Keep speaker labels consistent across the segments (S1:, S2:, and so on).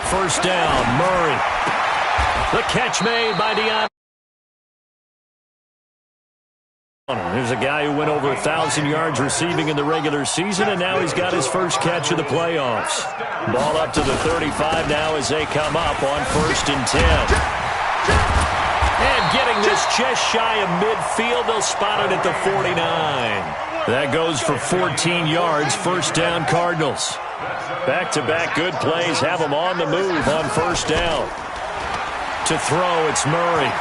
S1: first down. Murray. The catch made by Deion. There's a guy who went over 1,000 yards receiving in the regular season, and now he's got his first catch of the playoffs. Ball up to the 35 now as they come up on 1st and 10. And getting this just shy of midfield, they'll spot it at the 49. That goes for 14 yards, first down Cardinals. Back-to-back good plays have them on the move on first down. To throw, it's Murray.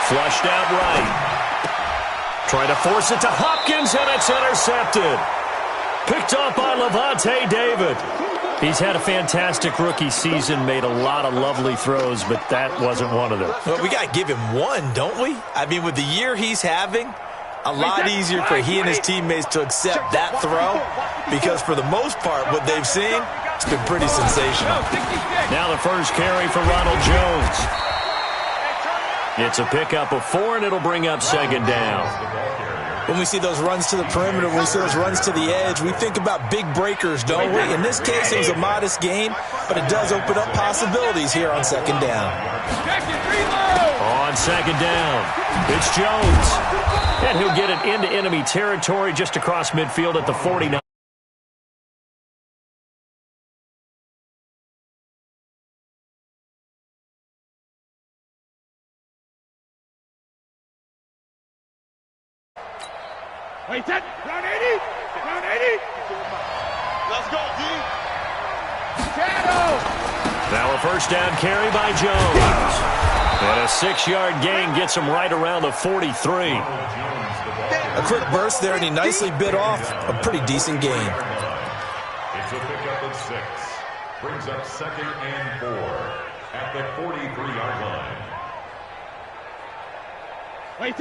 S1: Flushed out right. Trying to force it to Hopkins, and it's intercepted. Picked off by Levante David. He's had a fantastic rookie season, made a lot of lovely throws, but that wasn't one of them.
S2: Well, we got to give him one, don't we? I mean, with the year he's having, a lot easier for he and his teammates to accept that throw because for the most part, what they've seen, it's been pretty sensational.
S1: Now the first carry for Ronald Jones. It's a pickup of 4, and it'll bring up second down.
S2: When we see those runs to the perimeter, when we see those runs to the edge, we think about big breakers, don't we? In this case, it was a modest gain, but it does open up possibilities here on second down.
S1: On second down, it's Jones. And he'll get it into enemy territory just across midfield at the 49.
S3: Wait, that round 80, round 80. Let's go, D. Shadow.
S1: Now a first down carry by Jones. And a 6-yard gain gets him right around the 43.
S2: A quick burst there, and he nicely bit off a pretty decent gain.
S4: It's a pickup of 6. Brings up 2nd and 4 at the 43-yard line.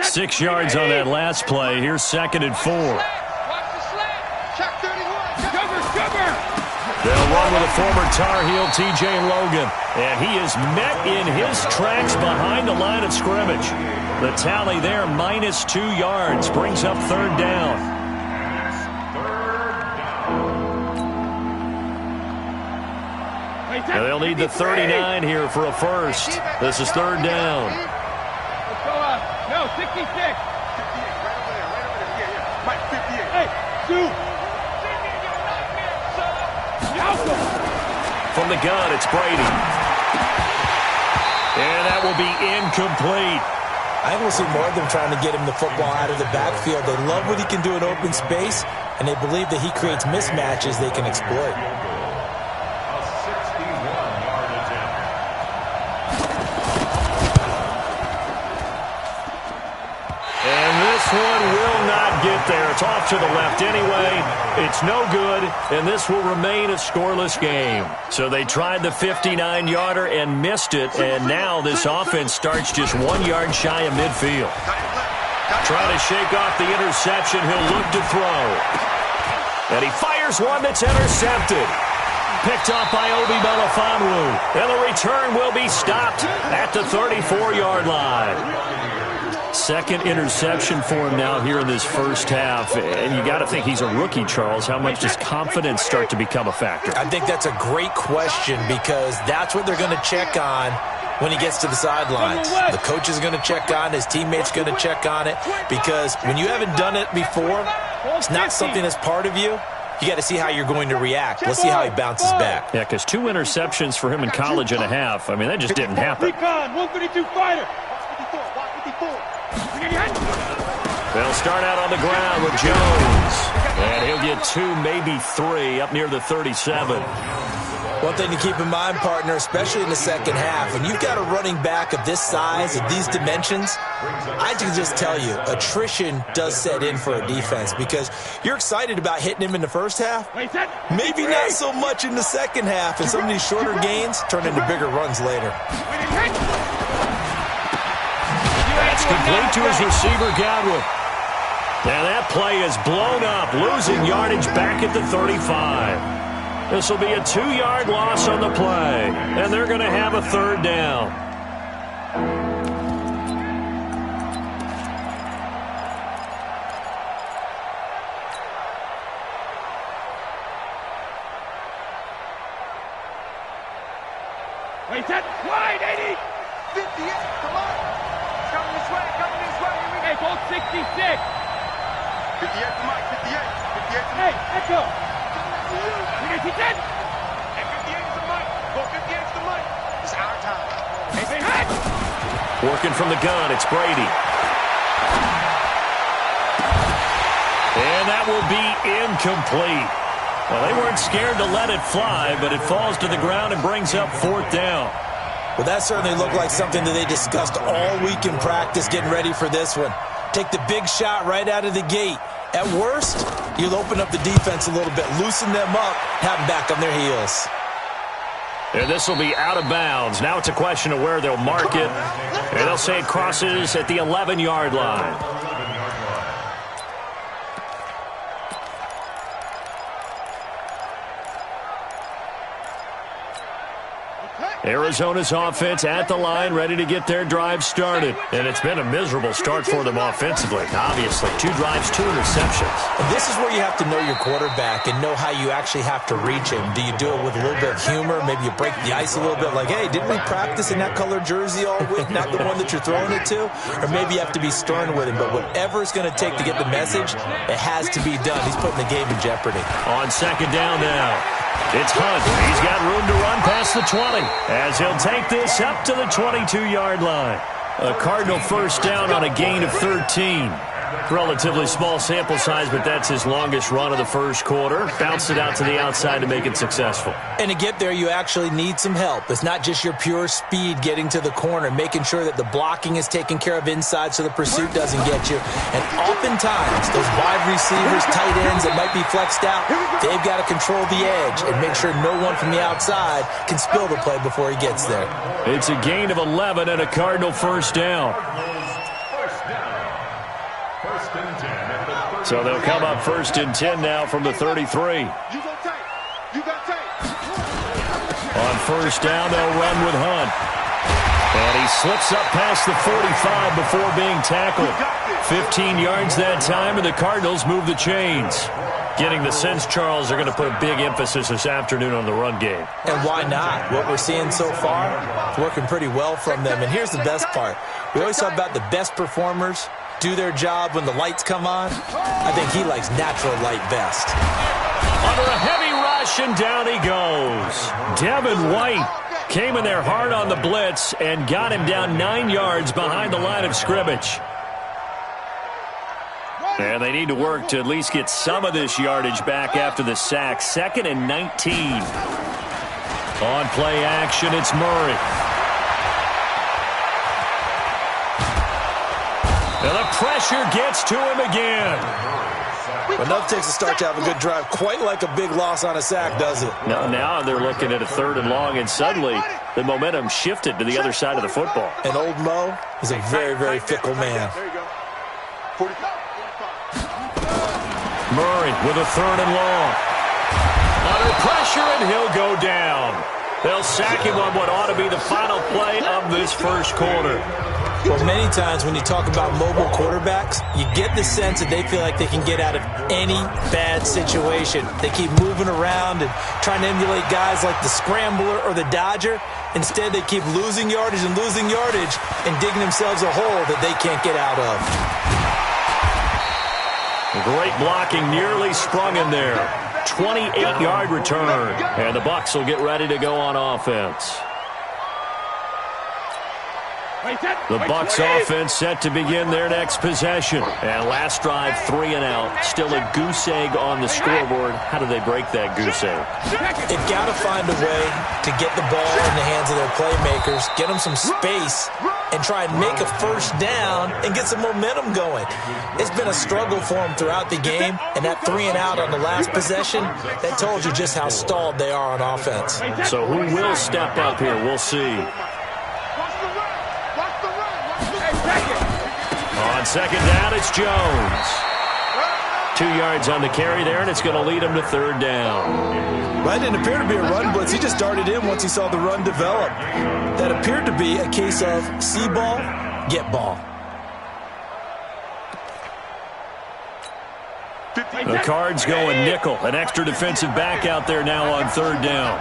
S1: 6 yards on that last play. Here's 2nd and 4. They'll run with a former Tar Heel, T.J. Logan. And he is met in his tracks behind the line of scrimmage. The tally there, -2 yards. Brings up 3rd down. Now they'll need the 39 here for a first. This is 3rd down.
S3: No, 66. 58, right over there, yeah. Mike, 58. Hey, shoot.
S1: From the gun, it's Brady. And that will be incomplete.
S2: I think we'll see more of them trying to get him the football out of the backfield. They love what he can do in open space, and they believe that he creates mismatches they can exploit.
S1: This one will not get there. It's off to the left anyway. It's no good, and this will remain a scoreless game. So they tried the 59-yarder and missed it, and now this offense starts just 1 yard shy of midfield. Trying to shake off the interception. He'll look to throw. And he fires one that's intercepted. Picked off by Obi Melifonwu. And the return will be stopped at the 34-yard line. Second interception for him now here in this first half. And you got to think he's a rookie, Charles. How much does confidence start to become a factor?
S2: I think that's a great question because that's what they're going to check on when he gets to the sidelines. The coach is going to check on, his teammates going to check on it, because when you haven't done it before, it's not something that's part of you. You got to see how you're going to react. Let's see how he bounces back.
S1: Yeah, because 2 interceptions for him in college and a half. I mean, that just didn't happen.
S3: 132 fighter.
S1: They'll start out on the ground with Jones. And he'll get 2, maybe 3 up near the 37.
S2: One thing to keep in mind, partner, especially in the second half, when you've got a running back of this size, of these dimensions, I can just tell you, attrition does set in for a defense because you're excited about hitting him in the first half. Maybe not so much in the second half, and some of these shorter gains turn into bigger runs later.
S1: That's complete to his receiver, Godwin. And that play is blown up, losing yardage back at the 35. This will be a 2-yard loss on the play, and they're going to have a 3rd down.
S3: Wait, set. Wide, 80.
S5: 58, come on. It's coming this way, coming this way. Here we go.
S3: Hey, both 66.
S5: 58 for Mike, 58. 58 for
S3: Hey,
S5: Mike.
S3: Echo. You get 10.
S5: And 58 is the Mike. Go 58 is the Mike. It's our time.
S3: Hey, head.
S1: Working from the gun, it's Brady. And that will be incomplete. Well, they weren't scared to let it fly, but it falls to the ground and brings up 4th down.
S2: Well, that certainly looked like something that they discussed all week in practice getting ready for this one. Take the big shot right out of the gate. At worst, you'll open up the defense a little bit, loosen them up, have them back on their heels.
S1: And this will be out of bounds. Now it's a question of where they'll mark it. And they'll say it crosses at the 11-yard line. Arizona's offense at the line, ready to get their drive started. And it's been a miserable start for them offensively, obviously. 2 drives, 2 interceptions.
S2: And this is where you have to know your quarterback and know how you actually have to reach him. Do you do it with a little bit of humor? Maybe you break the ice a little bit like, hey, didn't we practice in that color jersey all week, not the one that you're throwing it to? Or maybe you have to be stern with him. But whatever it's going to take to get the message, it has to be done. He's putting the game in jeopardy.
S1: On 2nd down now. It's Hunt. He's got room to run past the 20 as he'll take this up to the 22-yard line. A Cardinal 1st down on a gain of 13. Relatively small sample size, but that's his longest run of the first quarter. Bounced it out to the outside to make it successful.
S2: And to get there, you actually need some help. It's not just your pure speed getting to the corner, making sure that the blocking is taken care of inside so the pursuit doesn't get you. And oftentimes, those wide receivers, tight ends that might be flexed out, they've got to control the edge and make sure no one from the outside can spill the play before he gets there.
S1: It's a gain of 11 and a Cardinal 1st down. So they'll come up 1st and 10 now from the 33.
S5: You go tight. You got tight.
S1: On 1st down, they'll run with Hunt. And he slips up past the 45 before being tackled. 15 yards that time, and the Cardinals move the chains. Getting the sense, Charles, they're going to put a big emphasis this afternoon on the run game.
S2: And why not? What we're seeing so far, it's working pretty well from them. And here's the best part. We always talk about the best performers do their job when the lights come on. I think he likes natural light best.
S1: Under a heavy rush, and down he goes. Devin White came in there hard on the blitz and got him down 9 yards behind the line of scrimmage. And they need to work to at least get some of this yardage back after the sack. 2nd and 19. On play action, it's Murray. And the pressure gets to him again.
S2: Enough takes to start to have a good drive. Quite like a big loss on a sack, does it?
S1: Now they're looking at a 3rd and long, and suddenly the momentum shifted to the other side of the football.
S2: And old Mo is a very, very fickle man.
S5: There you go. 45.
S1: Murray with a 3rd and long. Under pressure, and he'll go down. They'll sack him on what ought to be the final play of this first quarter.
S2: Well, many times when you talk about mobile quarterbacks, you get the sense that they feel like they can get out of any bad situation. They keep moving around and trying to emulate guys like the Scrambler or the Dodger. Instead, they keep losing yardage and digging themselves a hole that they can't get out of.
S1: Great blocking, nearly sprung in there. 28-yard return, and the Bucs will get ready to go on offense. The Bucs offense set to begin their next possession. And last drive, 3 and out. Still a goose egg on the scoreboard. How do they break that goose egg?
S2: They've got to find a way to get the ball in the hands of their playmakers, get them some space, and try and make a 1st down and get some momentum going. It's been a struggle for them throughout the game, and that 3 and out on the last possession, that told you just how stalled they are on offense.
S1: So who will step up here? We'll see. On 2nd down, it's Jones. 2 yards on the carry there, and it's going to lead him to 3rd down.
S2: Well, that didn't appear to be a run blitz. He just darted in once he saw the run develop. That appeared to be a case of see ball, get ball.
S1: The Cards going nickel. An extra defensive back out there now on 3rd down.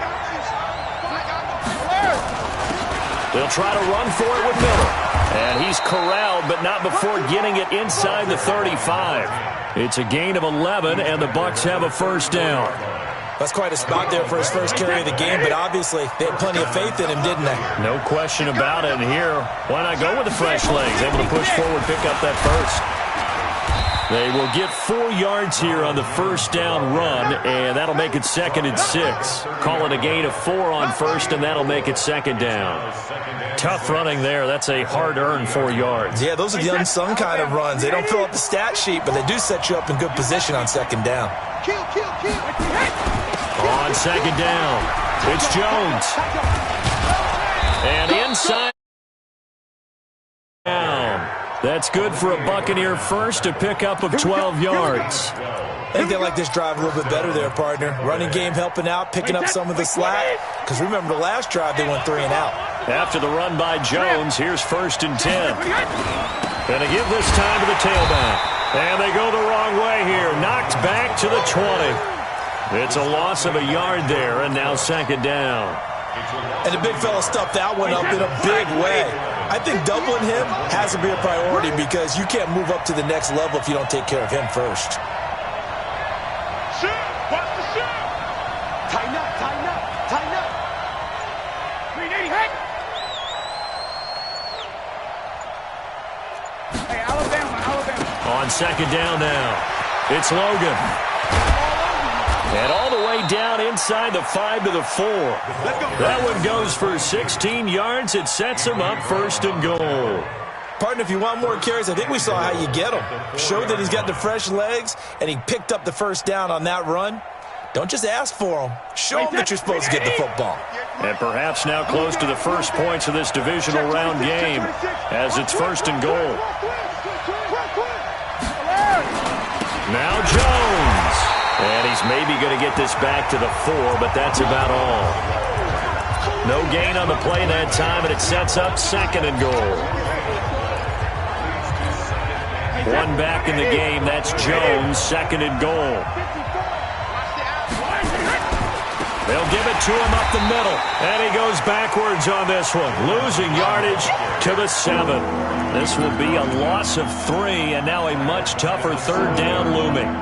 S1: They'll try to run for it with Miller. And he's corralled, but not before getting it inside the 35. It's a gain of 11, and the Bucs have a first down.
S2: That's quite a spot there for his first carry of the game, but obviously they had plenty of faith in him, didn't they?
S1: No question about it. And here, why not go with the fresh legs? Able to push forward, pick up that first. They will get 4 yards here on the first down run, and that'll make it 2nd and 6. Call it a gain of 4 on first, and that'll make it 2nd down. Tough running there. That's a hard-earned 4 yards.
S2: Yeah, those are the unsung kind of runs. They don't fill up the stat sheet, but they do set you up in good position on 2nd down.
S1: On 2nd down, it's Jones. And inside down. That's good for a Buccaneer first, to pick up of 12 yards.
S2: I think they like this drive a little bit better there, partner. Running game helping out, picking up some of the slack. Because remember the last drive, they went 3 and out.
S1: After the run by Jones, here's 1st and 10. Going to give this time to the tailback. And they go the wrong way here. Knocked back to the 20. It's a loss of a yard there, and now 2nd down.
S2: And the big fella stuffed that one up in a big way. I think doubling him has to be a priority because you can't move up to the next level if you don't take care of him first.
S5: Shoot! Watch the shoot! Tighten up, tighten up, tighten up. 380, hey! Hey, Alabama.
S1: On 2nd down now, it's Logan. And all the way down inside the 5 to the 4. That one goes for 16 yards. It sets him up 1st and goal.
S2: Partner, if you want more carries, I think we saw how you get him. Showed that he's got the fresh legs, and he picked up the first down on that run. Don't just ask for him. Show him that you're supposed to get the football.
S1: And perhaps now close to the first points of this divisional round game, as it's 1st and goal. Now Jones. And he's maybe going to get this back to the 4, but that's about all. No gain on the play that time, and it sets up 2nd and goal. 1 back in the game. That's Jones, 2nd and goal. They'll give it to him up the middle, and he goes backwards on this one, losing yardage to the 7. This will be a loss of 3, and now a much tougher 3rd down looming.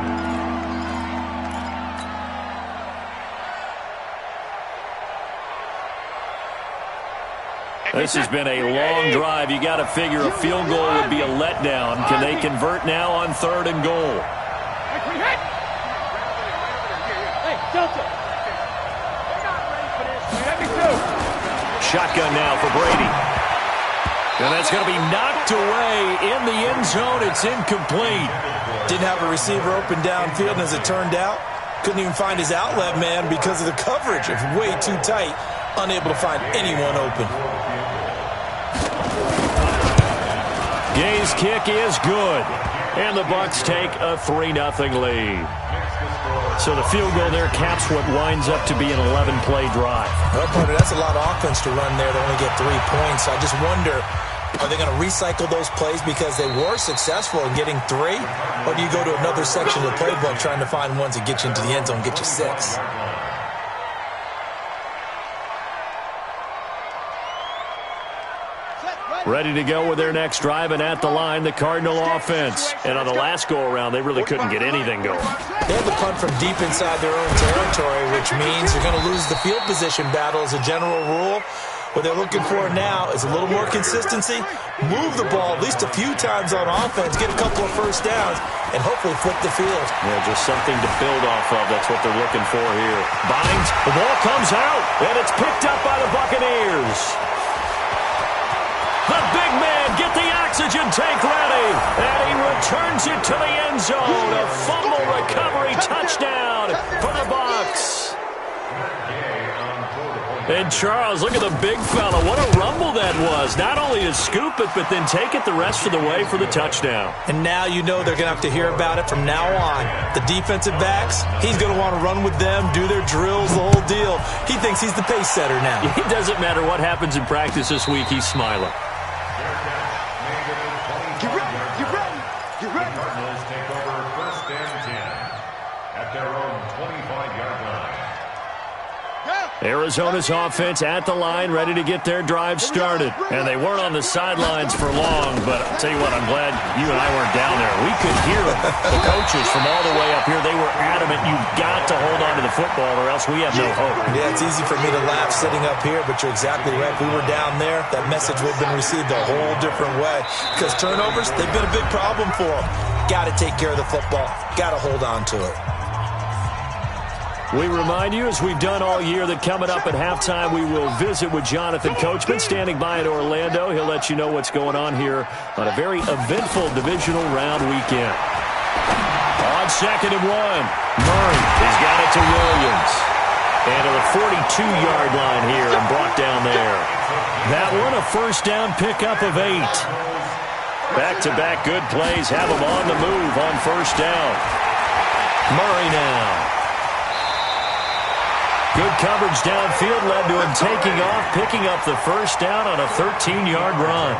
S1: This has been a long drive. You got to figure a field goal would be a letdown. Can they convert now on 3rd and goal? Shotgun now for Brady. And that's going to be knocked away in the end zone. It's incomplete.
S2: Didn't have a receiver open downfield, and as it turned out, couldn't even find his outlet man because of the coverage. It's way too tight, unable to find anyone open.
S1: Gay's kick is good, and the Bucs take a 3-0 lead. So the field goal there caps what winds up to be an 11-play drive.
S2: Well, partner, that's a lot of offense to run there to only get 3 points. I just wonder, are they going to recycle those plays because they were successful in getting 3? Or do you go to another section of the playbook trying to find ones that get you into the end zone, get you 6?
S1: Ready to go with their next drive, and at the line, the Cardinal offense. And on the last go-around, they really couldn't get anything going.
S2: They have the punt from deep inside their own territory, which means you're going to lose the field position battle as a general rule. What they're looking for now is a little more consistency, move the ball at least a few times on offense, get a couple of first downs, and hopefully flip the field.
S1: Yeah, just something to build off of. That's what they're looking for here. Binds, the ball comes out, and it's picked up by the Buccaneers. The big man, get the oxygen tank ready, and he returns it to the end zone. A fumble recovery touchdown for the Bucs. And Charles, look at the big fella. What a rumble that was. Not only to scoop it, but then take it the rest of the way for the touchdown.
S2: And now you know they're going to have to hear about it from now on. The defensive backs, he's going to want to run with them, do their drills, the whole deal. He thinks he's the pace setter now.
S1: It doesn't matter what happens in practice this week. He's smiling. Arizona's offense at the line, ready to get their drive started. And they weren't on the sidelines for long, but I'll tell you what, I'm glad you and I weren't down there. We could hear the coaches from all the way up here. They were adamant, you've got to hold on to the football or else we have no hope.
S2: Yeah, it's easy for me to laugh sitting up here, but you're exactly right. If we were down there, that message would have been received a whole different way. Because turnovers, they've been a big problem for them. Got to take care of the football. Got to hold on to it.
S1: We remind you, as we've done all year, that coming up at halftime, we will visit with Jonathan Coachman, standing by in Orlando. He'll let you know what's going on here on a very eventful divisional round weekend. On 2nd and 1, Murray has got it to Williams. And to the 42-yard line here and brought down there. That one, a first down pickup of 8. Back-to-back good plays have them on the move on first down. Murray now. Good coverage downfield led to him taking off, picking up the first down on a 13-yard run.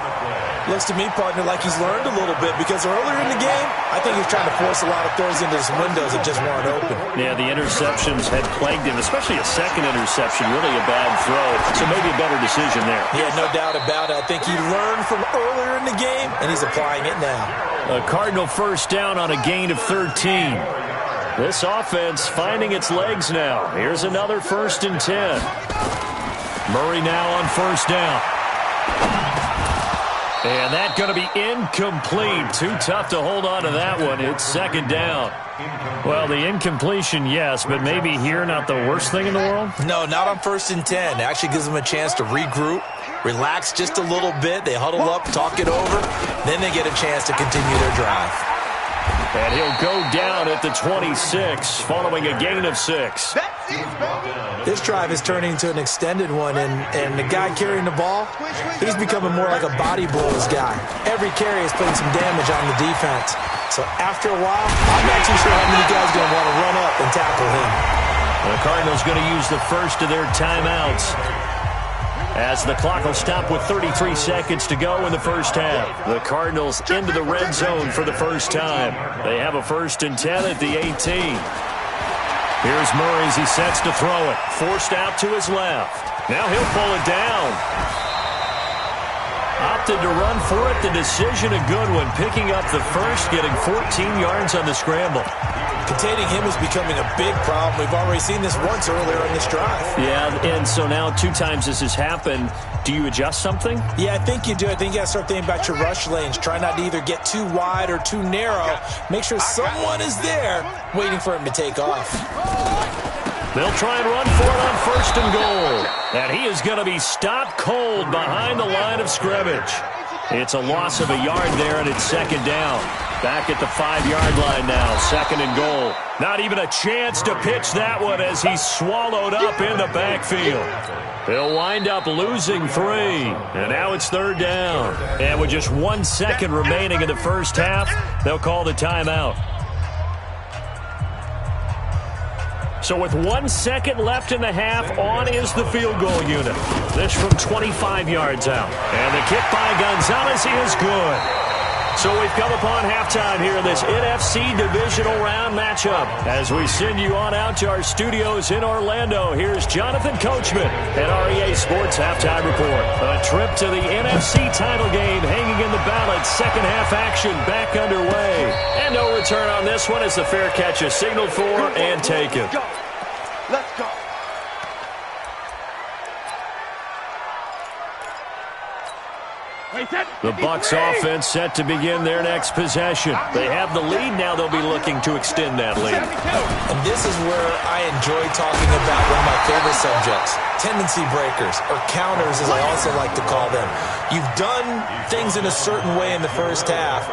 S2: Looks to me, partner, like he's learned a little bit because earlier in the game, I think he was trying to force a lot of throws into some windows that just weren't open.
S1: Yeah, the interceptions had plagued him, especially a second interception, really a bad throw. So maybe a better decision there.
S2: Yeah, no doubt about it. I think he learned from earlier in the game, and he's applying it now.
S1: A Cardinal first down on a gain of 13. This offense finding its legs now. Here's another 1st and 10. Murray now on first down. And that's going to be incomplete. Too tough to hold on to that one. It's 2nd down. Well, the incompletion, yes, but maybe here not the worst thing in the world?
S2: No, not on 1st and 10. It actually gives them a chance to regroup, relax just a little bit. They huddle up, talk it over. Then they get a chance to continue their drive.
S1: And he'll go down at the 26, following a gain of 6.
S2: This drive is turning into an extended one, and the guy carrying the ball, he's becoming more like a body blows guy. Every carry is putting some damage on the defense. So after a while, I'm not too sure how many guys are going to want to run up and tackle him.
S1: The Cardinals going to use the first of their timeouts, as the clock will stop with 33 seconds to go in the first half. The Cardinals into the red zone for the first time. They have a 1st and 10 at the 18. Here's Murray as he sets to throw it. Forced out to his left. Now he'll pull it down. Opted to run for it. The decision a good one. Picking up the first, getting 14 yards on the scramble.
S2: Containing him is becoming a big problem. We've already seen this once earlier in this drive.
S1: Yeah, and so now 2 times this has happened. Do you adjust something?
S2: Yeah, I think you do. I think you got to start thinking about your rush lanes. Try not to either get too wide or too narrow. Make sure someone is there waiting for him to take off.
S1: They'll try and run for it on 1st and goal. And he is going to be stopped cold behind the line of scrimmage. It's a loss of a yard there, and it's 2nd down. Back at the 5-yard line now, 2nd and goal. Not even a chance to pitch that one as he's swallowed up in the backfield. They'll wind up losing 3, and now it's 3rd down. And with just 1 second remaining in the first half, they'll call the timeout. So with 1 second left in the half, on is the field goal unit. This from 25 yards out. And the kick by Gonzalez is good. So we've come upon halftime here in this NFC Divisional Round matchup. As we send you on out to our studios in Orlando, here's Jonathan Coachman at REA Sports Halftime Report. A trip to the NFC title game hanging in the balance. Second half action back underway. And no return on this one as the fair catch is signaled for and taken.
S5: Let's go.
S1: The Bucs offense set to begin their next possession. They have the lead. Now they'll be looking to extend that lead.
S2: And this is where I enjoy talking about one of my favorite subjects, tendency breakers, or counters as I also like to call them. You've done things in a certain way in the first half,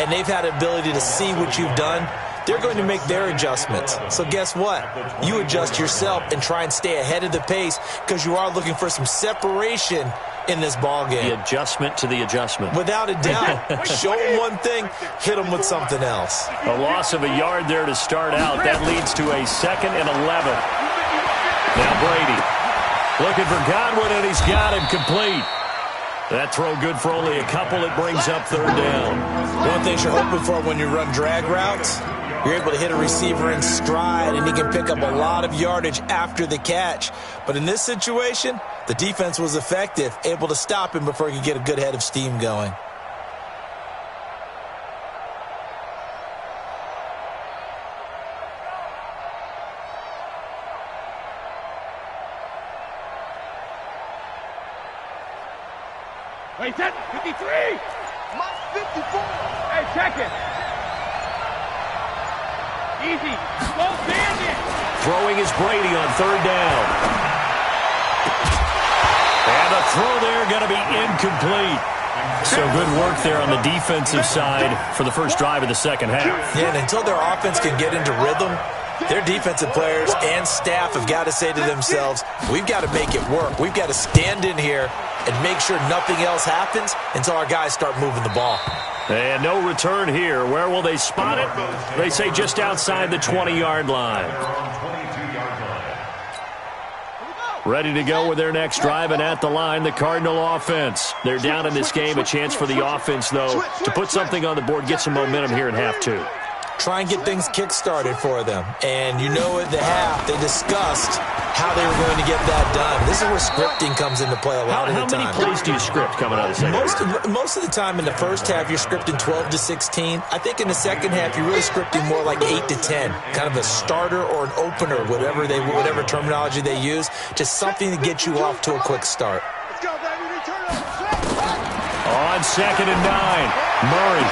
S2: and they've had the ability to see what you've done. They're going to make their adjustments. So guess what? You adjust yourself and try and stay ahead of the pace because you are looking for some separation in this ball game.
S1: The adjustment to the adjustment.
S2: Without a doubt. Show them one thing, hit them with something else.
S1: A loss of a yard there to start out. That leads to a 2nd and 11. Now Brady looking for Godwin, and he's got him complete. That throw good for only a couple. It brings up 3rd down.
S2: One thing you're hoping for when you run drag routes, You're able to hit a receiver in stride, and he can pick up a lot of yardage after the catch. But in this situation, the defense was effective, able to stop him before he could get a good head of steam going.
S3: Wait, set, 53!
S5: My 54!
S3: Hey, check it! Easy, slow standing!
S1: Throwing is Brady on third down. And the throw there going to be incomplete. So good work there on the defensive side for the first drive of the second half.
S2: Yeah, and until their offense can get into rhythm, their defensive players and staff have got to say to themselves, we've got to make it work. We've got to stand in here and make sure nothing else happens until our guys start moving the ball.
S1: And no return here. Where will they spot it? They say just outside the 20-yard line. Ready to go with their next drive, and at the line, the Cardinal offense. They're down in this game. A chance for the offense, though, to put something on the board, get some momentum here in half two.
S2: Try and get things kick-started for them. And you know at the half, they discussed how they were going to get that done. This is where scripting comes into play a lot of the time.
S1: How many plays do you script coming out of the second half?
S2: Most of the time in the first half, you're scripting 12 to 16. I think in the second half, you're really scripting more like 8 to 10. Kind of a starter or an opener, whatever terminology they use. Just something to get you off to a quick start.
S5: Let's go, baby. Return up.
S1: On 2nd and 9, Murray.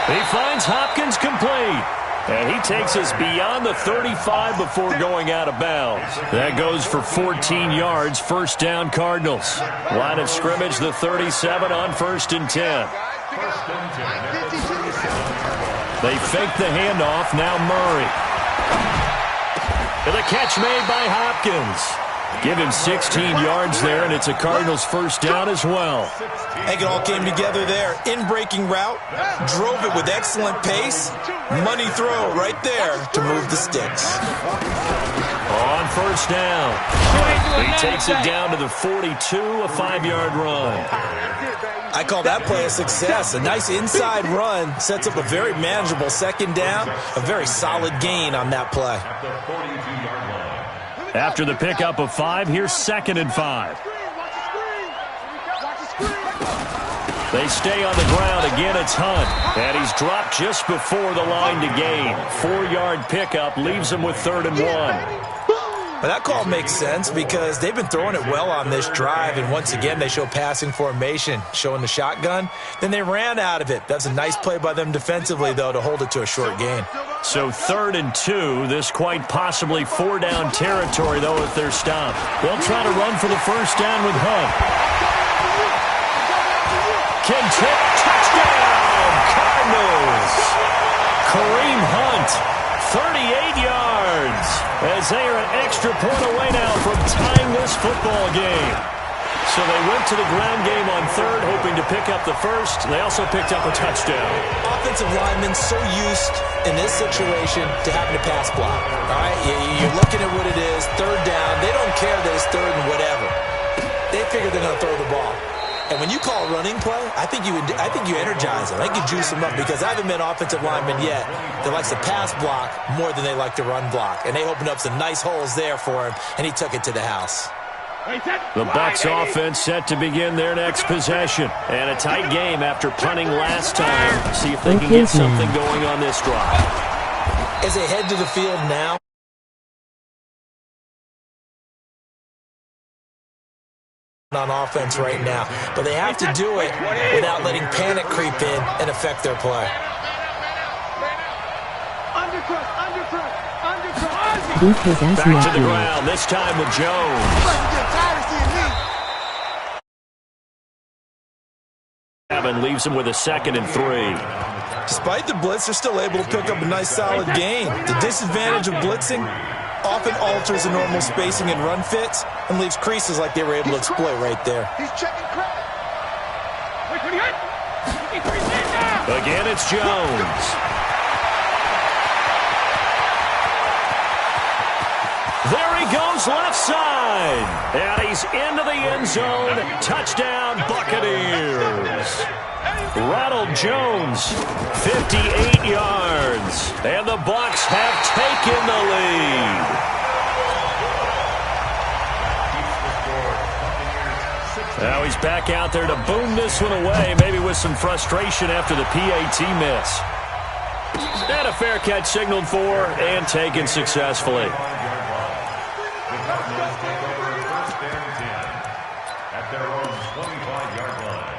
S1: He finds Hopkins complete. And he takes us beyond the 35 before going out of bounds. That goes for 14 yards. First down, Cardinals. Line of scrimmage, the 37 on 1st and 10. They fake the handoff. Now Murray. And the catch made by Hopkins. Give him 16 yards there, and it's a Cardinals first down as well.
S2: I think it all came together there. In-breaking route, drove it with excellent pace. Money throw right there to move the sticks.
S1: On first down. He takes it down to the 42, a 5-yard run.
S2: I call that play a success. A nice inside run sets up a very manageable second down. A very solid gain on that play.
S1: After the pickup of 5, here's 2nd and 5. They stay on the ground. Again, it's Hunt. And he's dropped just before the line to gain. 4-yard pickup leaves him with 3rd and 1.
S2: Well, that call makes sense because they've been throwing it well on this drive, and once again they show passing formation, showing the shotgun. Then they ran out of it. That's a nice play by them defensively, though, to hold it to a short gain.
S1: So 3rd and 2, this quite possibly 4-down territory, though, if they're stopped. They'll try to run for the first down with Hunt. Kentucky, touchdown, Cardinals. Kareem Hunt, 38 yards, as they are an extra point away now from tying this football game. So they went to the ground game on 3rd, hoping to pick up the first. They also picked up a touchdown.
S2: Offensive linemen so used in this situation to having to pass block. All right, you're looking at what it is, 3rd down. They don't care that it's 3rd and whatever. They figure they're going to throw the ball. And when you call a running play, I think you energize them. I think you juice them up because I haven't met offensive linemen yet that likes to pass block more than they like to run block. And they opened up some nice holes there for him, and he took it to the house.
S1: The Bucs offense set to begin their next possession. And a tight game after punting last time. See if they can get something going on this drive.
S2: As they head to the field now, on offense right now, but they have to do it without letting panic creep in and affect their play.
S1: Back to the ground, this time with Jones. Evan leaves him with a 2nd and 3.
S2: Despite the blitz, they're still able to pick up a nice solid gain. The disadvantage of blitzing often alters the normal spacing and run fits and leaves creases like they were able to exploit right there.
S5: He's checking credit.
S1: Again, it's Jones. There he goes goes left side. And he's into the end zone. Touchdown, Buccaneers. Ronald Jones, 58 yards. And the Bucs have taken the lead. Now he's back out there to boom this one away, maybe with some frustration after the PAT miss. And a fair catch signaled for and taken successfully.
S4: At their own 25-yard line.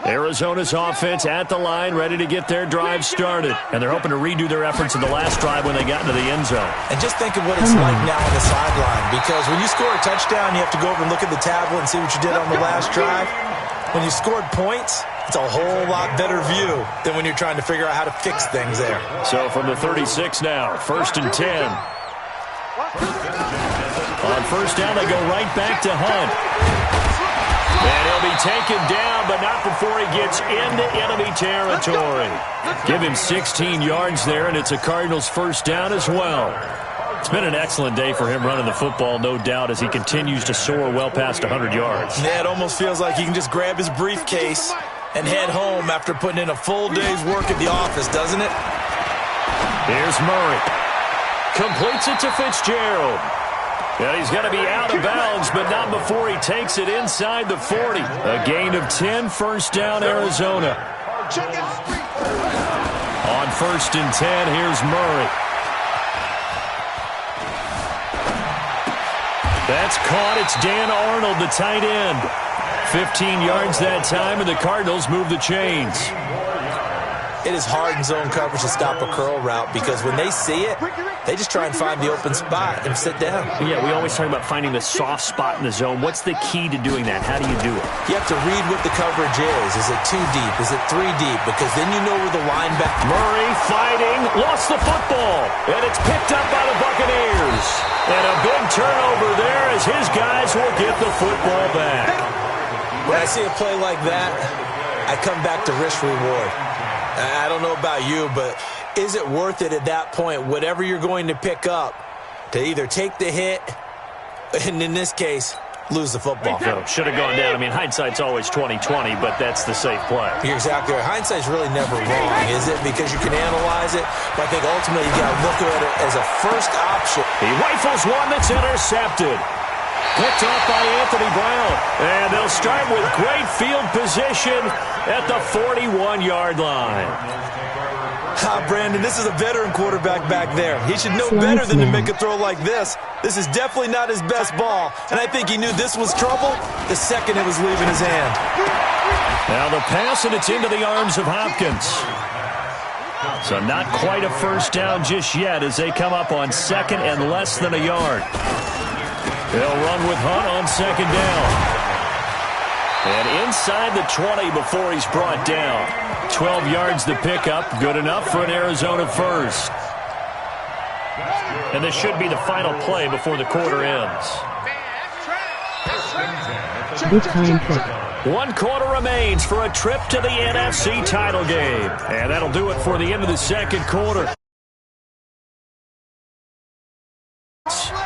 S1: Arizona's offense at the line, ready to get their drive started. And they're hoping to redo their efforts in the last drive when they got into the end zone.
S2: And just think of what it's like now on the sideline. Because when you score a touchdown, you have to go over and look at the tablet and see what you did on the last drive. When you scored points, it's a whole lot better view than when you're trying to figure out how to fix things there.
S1: So from the 36 now, 1st and 10. On first down, they go right back to Hunt. And he'll be taken down, but not before he gets into enemy territory. Give him 16 yards there, and it's a Cardinals first down as well. It's been an excellent day for him running the football, no doubt, as he continues to soar well past 100 yards.
S2: Yeah, it almost feels like he can just grab his briefcase and head home after putting in a full day's work at the office, doesn't it?
S1: Here's Murray. Completes it to Fitzgerald. And he's going to be out of bounds, but not before he takes it inside the 40. A gain of 10, first down, Arizona. On 1st and 10, here's Murray. That's caught. It's Dan Arnold, the tight end. 15 yards that time, and the Cardinals move the chains.
S2: It is hard in zone coverage to stop a curl route because when they see it, they just try and find the open spot and sit down.
S1: Yeah, we always talk about finding the soft spot in the zone. What's the key to doing that? How do you do it?
S2: You have to read what the coverage is. Is it 2 deep? Is it 3 deep? Because then you know where the linebacker...
S1: Murray fighting, lost the football, and it's picked up by the Buccaneers. And a big turnover there as his guys will get the football back.
S2: When I see a play like that, I come back to risk-reward. I don't know about you, but is it worth it at that point, whatever you're going to pick up, to either take the hit, and in this case, lose the football?
S1: So, should have gone down. I mean, hindsight's always 20/20, but that's the safe play.
S2: You're exactly right. Hindsight's really never wrong, is it? Because you can analyze it, but I think ultimately you got to look at it as a first option.
S1: He rifles one that's intercepted. Picked off by Anthony Brown. And they'll start with great field position at the 41-yard line.
S2: Brandon, this is a veteran quarterback back there. He should know better than to make a throw like this. This is definitely not his best ball. And I think he knew this was trouble the second it was leaving his hand.
S1: Now the pass, and it's into the arms of Hopkins. So not quite a first down just yet as they come up on 2nd and less than a yard. They'll run with Hunt on 2nd down. And inside the 20 before he's brought down. 12 yards to pick up. Good enough for an Arizona first. And this should be the final play before the quarter ends.
S6: Good time play.
S1: 1 quarter remains for a trip to the NFC title game. And that'll do it for the end of the 2nd quarter.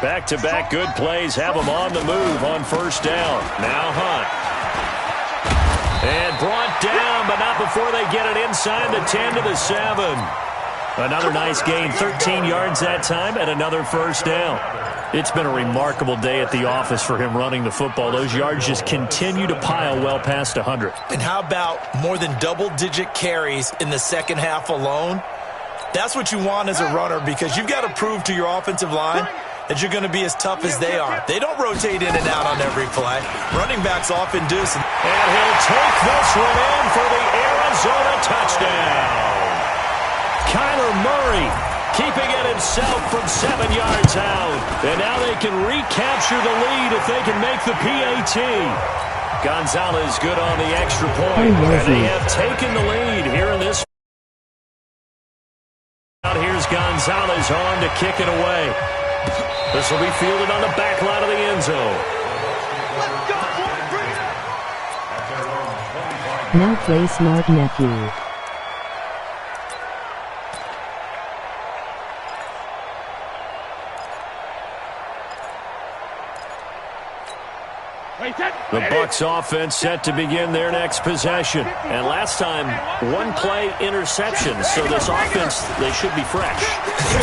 S1: Back-to-back good plays have them on the move on first down. Now Hunt. And brought down, but not before they get it inside the 10 to the 7. Another nice gain, 13 yards that time, and another first down. It's been a remarkable day at the office for him running the football. Those yards just continue to pile well past 100.
S2: And how about more than double-digit carries in the second half alone? That's what you want as a runner because you've got to prove to your offensive line that you're going to be as tough as they are. They don't rotate in and out on every play. Running backs often do.
S1: And he'll take this one in for the Arizona touchdown. Kyler Murray keeping it himself from 7 yards out. And now they can recapture the lead if they can make the PAT. Gonzalez good on the extra point. And they have taken the lead here in this. Here's Gonzalez on to kick it away. This will be fielded on the back line of the end zone.
S6: Now play smart, nephew.
S1: The Bucs offense set to begin their next possession. And last time, one-play interception. So this offense, they should be fresh.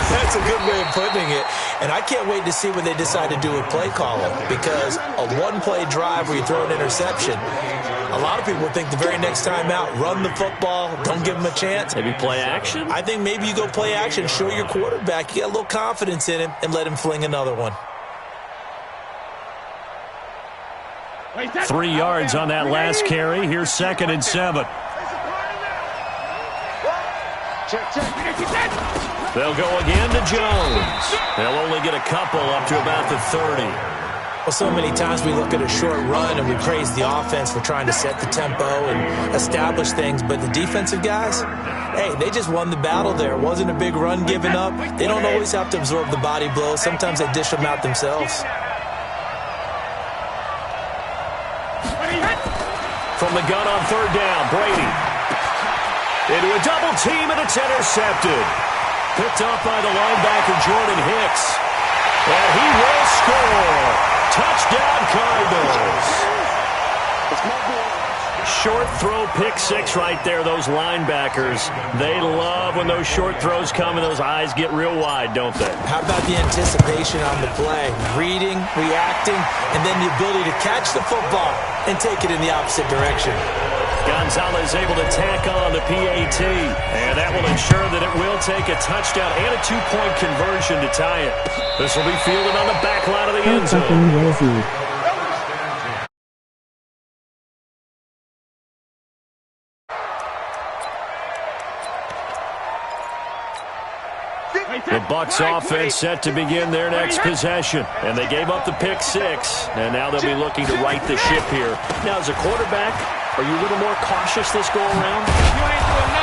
S2: That's a good way of putting it. And I can't wait to see what they decide to do with play calling, because a one-play drive where you throw an interception, a lot of people think the very next time out, run the football, don't give them a chance.
S1: Maybe play action?
S2: I think maybe you go play action, show your quarterback, you got a little confidence in him, and let him fling another one.
S1: 3 yards on that last carry. Here's 2nd and 7. They'll go again to Jones. They'll only get a couple up to about the 30.
S2: Well, so many times we look at a short run and we praise the offense for trying to set the tempo and establish things, but the defensive guys, hey, they just won the battle there. It wasn't a big run given up. They don't always have to absorb the body blows. Sometimes they dish them out themselves.
S1: From the gun on 3rd down, Brady. Into a double team, and it's intercepted. Picked up by the linebacker, Jordan Hicks. And he will score. Touchdown, Cardinals. Short throw, pick 6 right there, those linebackers. They love when those short throws come and those eyes get real wide, don't they?
S2: How about the anticipation on the play? Reading, reacting, and then the ability to catch the football and take it in the opposite direction.
S1: Gonzalez able to tack on the PAT, and that will ensure that it will take a touchdown and a 2-point conversion to tie it. This will be fielded on the back line of the end zone. The Bucs offense set to begin their next possession. And they gave up the pick 6. And now they'll be looking to right the ship here. Now, as a quarterback, are you a little more cautious this go around?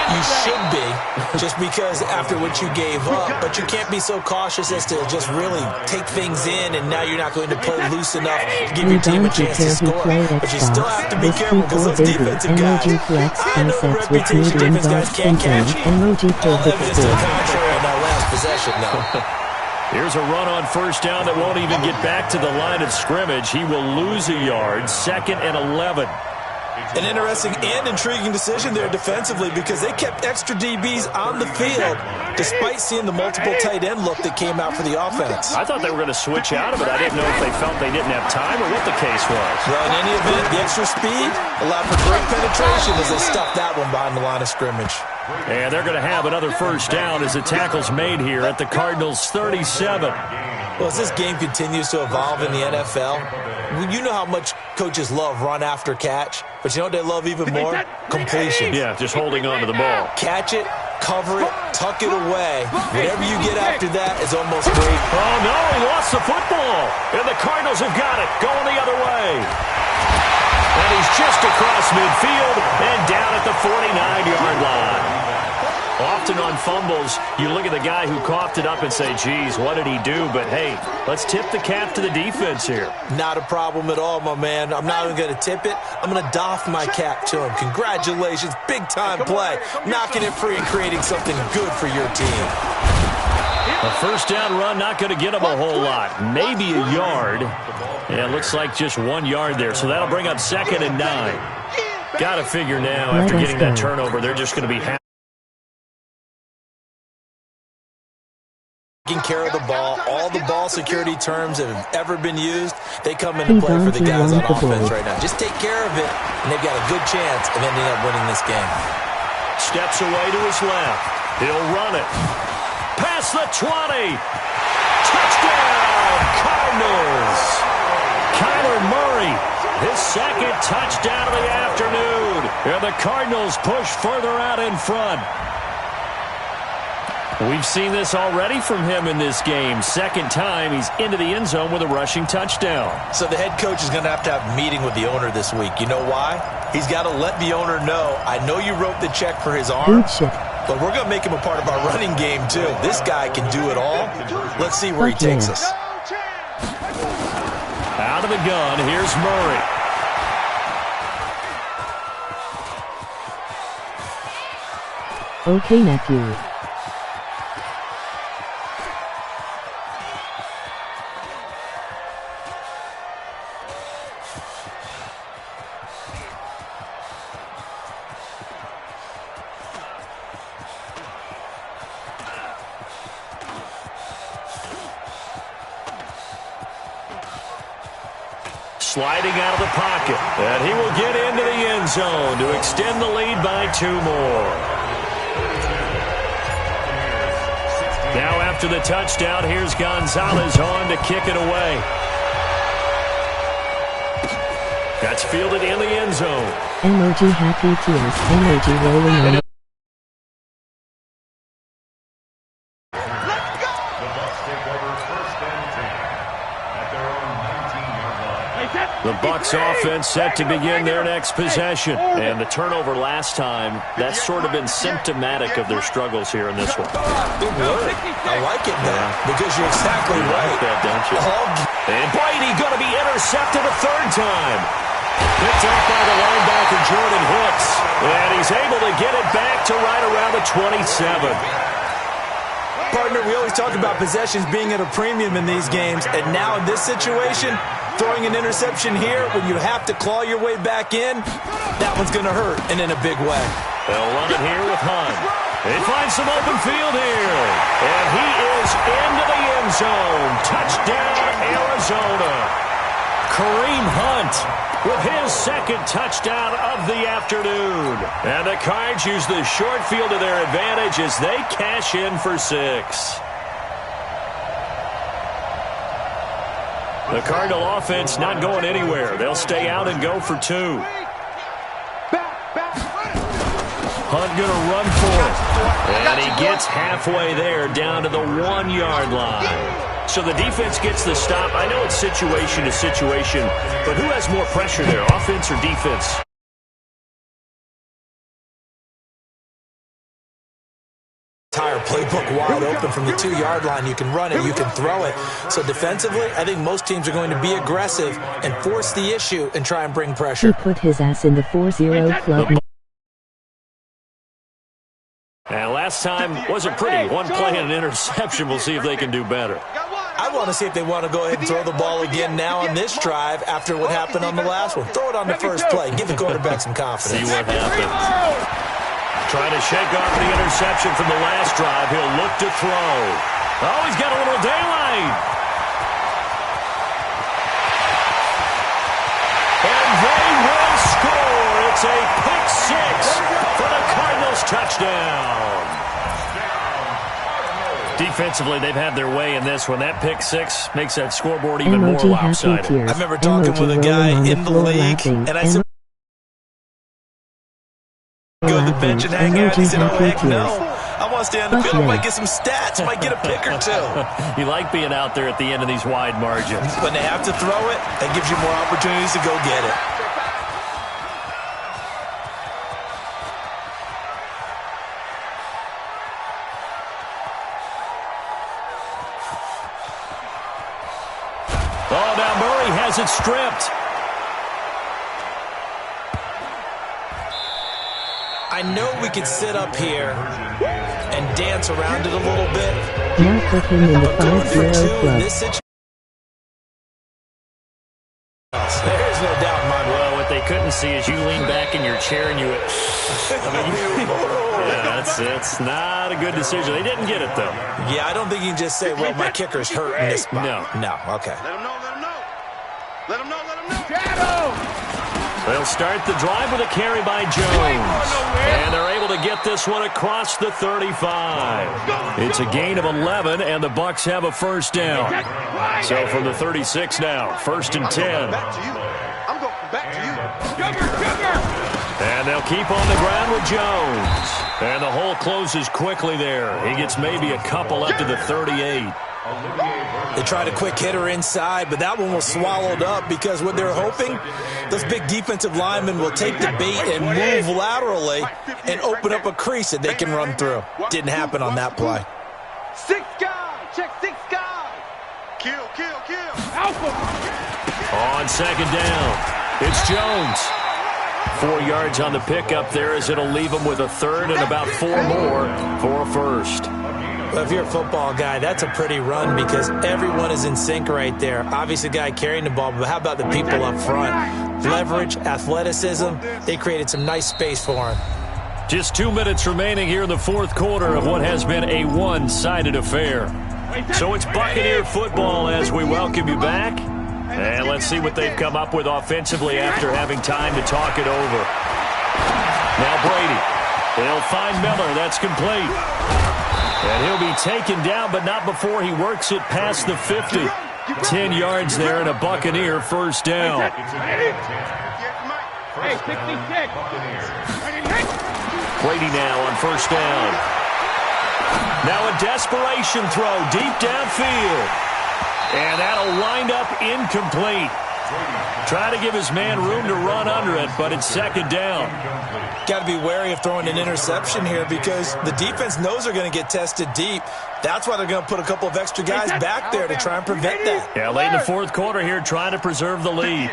S2: You should be, just because after what you gave up. But you can't be so cautious as to just really take things in, and now you're not going to play loose enough to give your team a chance to score. But you still have to be careful because those defensive guys, I know the reputation defense guys can't catch. Evidence to the contrary on that last possession, though.
S1: Here's a run on 1st down that won't even get back to the line of scrimmage. He will lose a yard. 2nd and 11.
S2: An interesting and intriguing decision there defensively, because they kept extra DBs on the field despite seeing the multiple tight end look that came out for the offense.
S1: I thought they were going to switch out of it. I didn't know if they felt they didn't have time or what the case was.
S2: Well, in any event, the extra speed allowed for great penetration as they stuffed that one behind the line of scrimmage.
S1: And they're going to have another 1st down as the tackle's made here at the Cardinals' 37.
S2: Well, as this game continues to evolve in the NFL, you know how much coaches love run after catch, but you know what they love even more? Completion.
S1: Yeah, just holding on to the ball.
S2: Catch it, cover it, tuck it away. Whatever you get after that is almost great.
S1: Oh, no, he lost the football. And the Cardinals have got it, going the other way. And he's just across midfield and down at the 49-yard line. Often on fumbles, you look at the guy who coughed it up and say, geez, what did he do? But, hey, let's tip the cap to the defense here.
S2: Not a problem at all, my man. I'm not even going to tip it. I'm going to doff my cap to him. Congratulations. Big-time play. Knocking it free and creating something good for your team.
S1: A 1st down run, not going to get him a whole lot. Maybe a yard. Yeah, it looks like just 1 yard there. So that'll bring up 2nd and 9. Got to figure now, after getting that turnover, they're just going to be happy.
S2: Taking care of the ball, all the ball security terms that have ever been used, they come into play for the guys on offense right now. Just take care of it, and they've got a good chance of ending up winning this game.
S1: Steps away to his left. He'll run it. Past the 20. Touchdown, Cardinals. Kyler Murray, his 2nd touchdown of the afternoon. And the Cardinals push further out in front. We've seen this already from him in this game. 2nd time he's into the end zone with a rushing touchdown.
S2: So the head coach is going to have a meeting with the owner this week. You know why? He's got to let the owner know, I know you wrote the check for his arm, but we're going to make him a part of our running game too. This guy can do it all. Let's see where he takes us.
S1: Out of the gun, here's Murray.
S6: Okay, nephew.
S1: Sliding out of the pocket. And he will get into the end zone to extend the lead by 2 more. Now after the touchdown, here's Gonzalez on to kick it away. That's fielded in the end zone.
S6: Emoji happy tears. Emoji rolling on.
S1: The Bucs offense set to begin their next possession. And the turnover last time, that's sort of been symptomatic of their struggles here in this one.
S2: Good word. I like it now because you're exactly right.
S1: You like that, don't you? And Brady going to be intercepted a 3rd time. Picked up by the linebacker Jordan Hicks. And he's able to get it back to right around the 27.
S2: Partner, we always talk about possessions being at a premium in these games, and now in this situation, throwing an interception here when you have to claw your way back in, that one's going to hurt, and in a big way.
S1: They'll run it here with Hunt. They find some open field here, and he is into the end zone. Touchdown, Arizona. Kareem Hunt with his 2nd touchdown of the afternoon. And the Cards use the short field to their advantage as they cash in for 6. The Cardinal offense not going anywhere. They'll stay out and go for 2. Hunt going to run for it. And he gets halfway there down to the 1-yard line. So the defense gets the stop. I know it's situation to situation, but who has more pressure there, offense or defense?
S2: Entire playbook wide open from the 2-yard line. You can run it, you can throw it. So defensively, I think most teams are going to be aggressive and force the issue and try and bring pressure.
S6: He put his ass in the 4-0 club.
S1: And last time wasn't pretty. One play and an interception. We'll see if they can do better.
S2: I want to see if they want to go ahead and throw the ball again now on this drive after what happened on the last one. Throw it on the first play. Give the quarterback some confidence.
S1: See what happens. Trying to shake off the interception from the last drive. He'll look to throw. Oh, he's got a little daylight. And they will score. It's a pick 6 for the Cardinals touchdown. Defensively, they've had their way in this one. That pick 6 makes that scoreboard even more lopsided.
S2: I remember talking with a guy in the league, and I said, go to the bench and hang out. He said, oh, heck no. I want to stay on the field. I might get some stats. Might get a pick or 2.
S1: You like being out there at the end of these wide margins.
S2: When they have to throw it, that gives you more opportunities to go get it.
S1: Oh, now Murray has it stripped.
S2: I know we could sit up here and dance around it a little bit.
S6: Now put him in the 5-0 club.
S2: There's no doubt in my mind.
S1: Well, what they couldn't see is you lean back in your chair and you... it's not a good decision. They didn't get it, though.
S2: Yeah, I don't think you can just say, well, my kicker's hurt in this spot. No, okay.
S5: Let him know, let him know. Let him know, let him know.
S3: Shadow!
S1: They'll start the drive with a carry by Jones. And they're able to get this one across the 35. It's a gain of 11, and the Bucs have a first down. So from the 36 now, 1st and 10.
S5: Back to you. I'm going back to you.
S3: Sugar!
S1: And they'll keep on the ground with Jones. And the hole closes quickly there. He gets maybe a couple up to the 38.
S2: They tried a quick hitter inside, but that one was swallowed up because what they're hoping, those big defensive linemen will take the bait and move laterally and open up a crease that they can run through. Didn't happen on that play.
S5: 6 guys. Check 6 guys. Kill, kill, kill.
S3: Alpha!
S1: On 2nd down, it's Jones. 4 yards on the pickup there as it'll leave him with a 3rd and about 4 more for a first.
S2: Well, if you're a football guy, that's a pretty run because everyone is in sync right there. Obviously, the guy carrying the ball, but how about the people up front? Leverage, athleticism, they created some nice space for him.
S1: Just 2 minutes remaining here in the fourth quarter of what has been a one-sided affair. So it's Buccaneer football as we welcome you back. And let's see what they've come up with offensively after having time to talk it over. Now Brady. They'll find Miller. That's complete. And he'll be taken down, but not before he works it past the 50. 10 yards there and a Buccaneer first down.
S3: Hey, 66.
S1: Brady now on first down. Now a desperation throw deep downfield. And that'll wind up incomplete. Try to give his man room to run under it, but it's second down.
S2: Got to be wary of throwing an interception here because the defense knows they're going to get tested deep. That's why they're going to put a couple of extra guys back there to try and prevent that.
S1: Yeah, late in the fourth quarter here, trying to preserve the lead.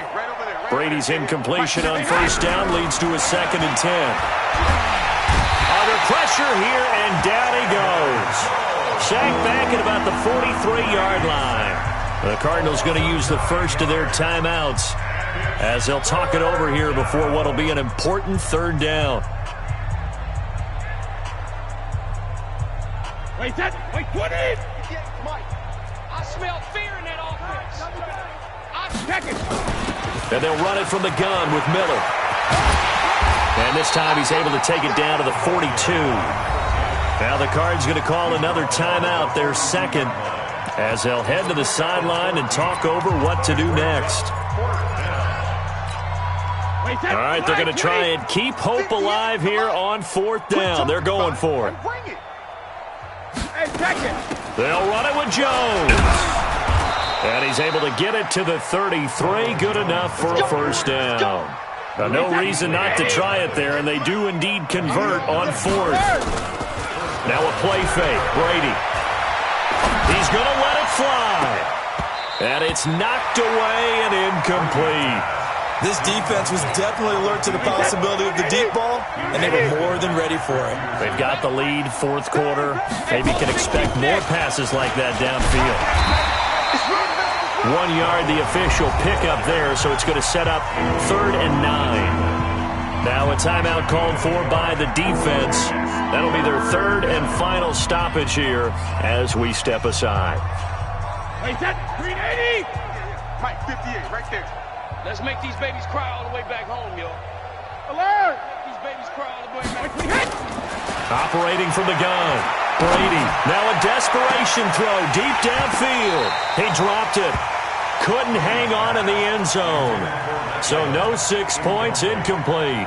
S1: Brady's incompletion on first down leads to a 2nd and 10. Under pressure here, and down he goes. Sacked back at about the 43-yard line. The Cardinals going to use the first of their timeouts as they'll talk it over here before what will be an important third down.
S3: Wait, 20!
S5: Mike, I smell fear in that offense.
S3: Check it!
S1: And they'll run it from the gun with Miller. And this time he's able to take it down to the 42. Now the Cards going to call another timeout, their second, as they'll head to the sideline and talk over what to do next. All right, they're going to try and keep hope alive here on fourth down. They're going for it. They'll run it with Jones. And he's able to get it to the 33. Good enough for a first down. Now, no reason not to try it there, and they do indeed convert on fourth. Now a play fake. Brady. He's going to let it fly. And it's knocked away and incomplete.
S2: This defense was definitely alert to the possibility of the deep ball, and they were more than ready for it.
S1: They've got the lead, fourth quarter. Maybe can expect more passes like that downfield. 1 yard, the official pickup there, so it's going to set up 3rd and 9. Now a timeout called for by the defense. That'll be their 3rd and final stoppage here as we step aside.
S3: Wait, that 380!
S5: Mike, 58, right there.
S7: Let's make these babies cry all the way back home, yo.
S3: Alert!
S7: Make these babies cry all the way back home.
S1: Operating from the gun. Brady. Now a desperation throw deep downfield. He dropped it. Couldn't hang on in the end zone. So no 6 points, incomplete.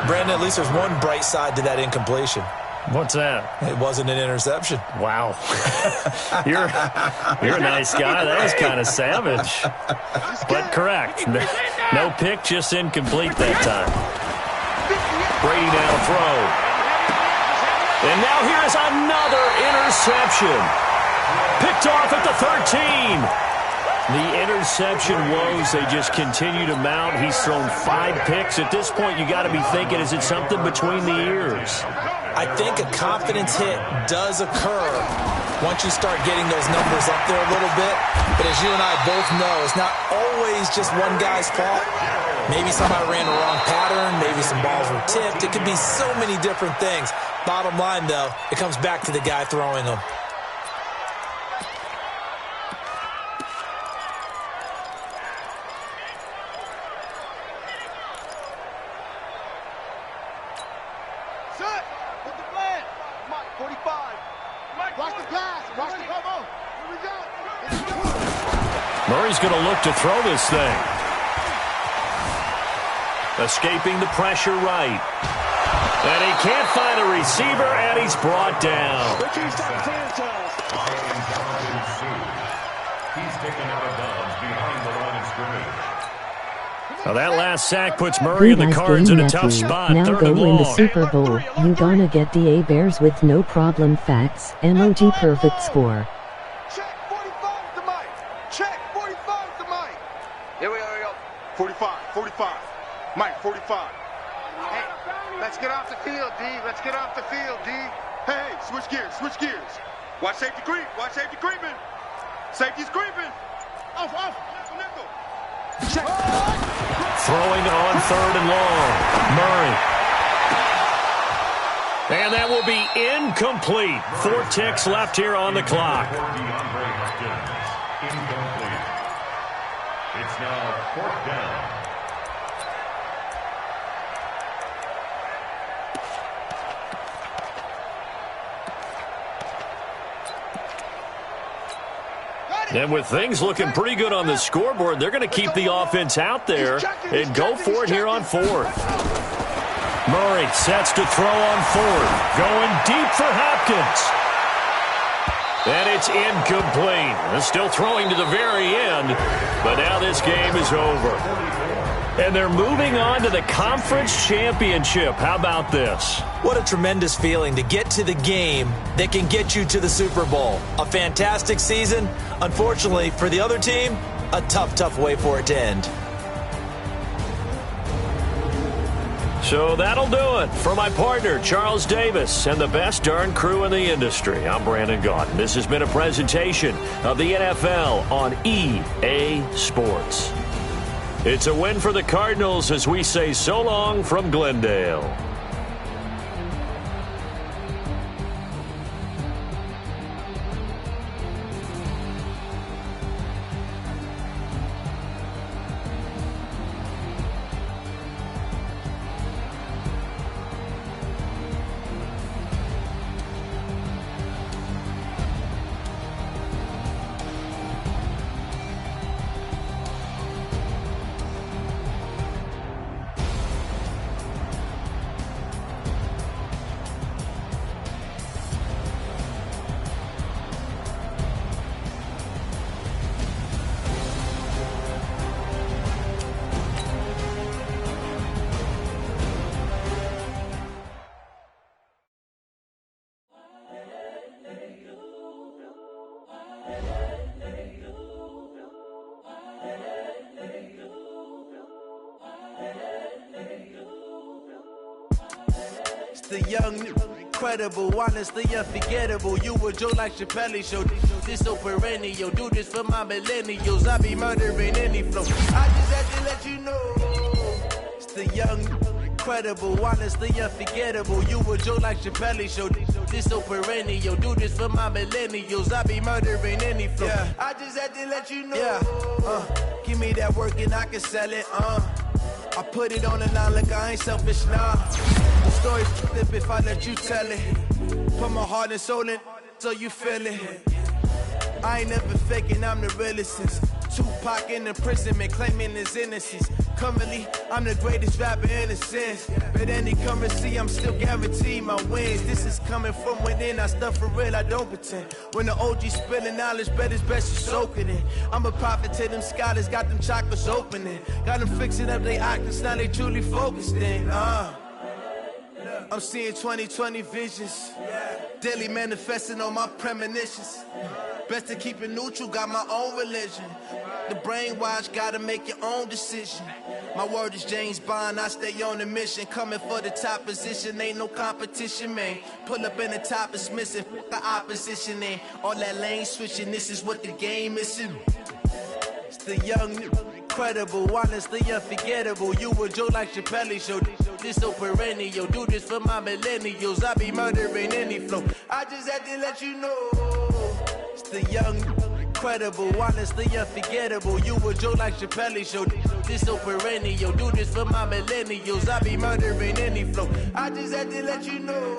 S2: Brandon, at least there's one bright side to that incompletion.
S1: What's that?
S2: It wasn't an interception.
S1: Wow. You're a nice guy. That was kind of savage. But correct. No pick, just incomplete that time. Brady now throw. And now here's another interception. Picked off at the 13. The interception woes, they just continue to mount. He's thrown 5 picks. At this point, you got to be thinking, is it something between the ears?
S2: I think a confidence hit does occur once you start getting those numbers up there a little bit. But as you and I both know, it's not always just one guy's fault. Maybe somebody ran the wrong pattern. Maybe some balls were tipped. It could be so many different things. Bottom line, though, it comes back to the guy throwing them.
S1: Murray's going to look to throw this thing. Escaping the pressure right. And he can't find a receiver, and he's brought down.
S4: He's taken out of bounds behind the line of scrimmage.
S1: Now that last sack puts Murray and the Cards in a tough spot.
S6: Now
S1: 3rd
S6: go
S1: and
S6: win the
S1: long.
S6: Super Bowl. You gonna get the A Bears with no problem facts. MOT perfect score.
S5: Check 45 to Mike. Check 45 to Mike.
S7: Here we go.
S5: 45. Mike, 45. Hey, let's get off the field, D. Let's get off the field, D. Hey, switch gears, switch gears. Watch safety creep, watch safety creeping. Safety's creeping. Off, nickel. Check.
S1: Throwing on 3rd and long. Murray. And that will be incomplete. 4 ticks left here on the clock.
S4: Incomplete. It's now 4th down.
S1: And with things looking pretty good on the scoreboard, they're going to keep the offense out there and go for it here on 4th. Murray sets to throw on 4th. Going deep for Hopkins. And it's incomplete. They're still throwing to the very end, but now this game is over. And they're moving on to the conference championship. How about this?
S2: What a tremendous feeling to get to the game that can get you to the Super Bowl. A fantastic season. Unfortunately, for the other team, a tough way for it to end.
S1: So that'll do it. For my partner, Charles Davis, and the best darn crew in the industry, I'm Brandon Gaudin. This has been a presentation of the NFL on EA Sports. It's a win for the Cardinals as we say so long from Glendale.
S8: The young, incredible, honestly unforgettable. You were Joe like Chappelle show. This so perennial. Do this for my millennials. I be murdering any flow. I just had to let you know. It's the young, incredible, honestly unforgettable. You were Joe like Chappelle show. This so perennial. Do this for my millennials. I be murdering any flow. Yeah. I just had to let you know. Yeah. Give me that work and I can sell it. I put it on the line like I ain't selfish, nah. The story's flip if I let you tell it. Put my heart and soul in so you feel it. I ain't never faking, I'm the realest since Tupac in imprisonment, claiming his innocence. Currently, I'm the greatest rapper in a sense. But any currency, I'm still guaranteed my wins. This is coming from within, I stuff for real, I don't pretend. When the OG spilling knowledge, bet it's best you soak it in. I'm a prophet to them scholars, got them chakras opening. Got them fixing up they octaves, now they truly focused in. I'm seeing 2020 visions. Daily manifesting on my premonitions. Best to keep it neutral, got my own religion. The brainwash, gotta make your own decision. My word is James Bond, I stay on a mission. Coming for the top position, ain't no competition, man. Pull up in the top is missing, the opposition in. All that lane switching, this is what the game is. It's the young, incredible, honestly unforgettable. You were Joe like Chappelle show. This so perennial. Do this for my millennials. I be murdering any flow. I just had to let you know. It's the young, incredible, honestly unforgettable. You were Joe like Chappelle show. This so perennial. Do this for my millennials. I be murdering any flow. I just had to let you know.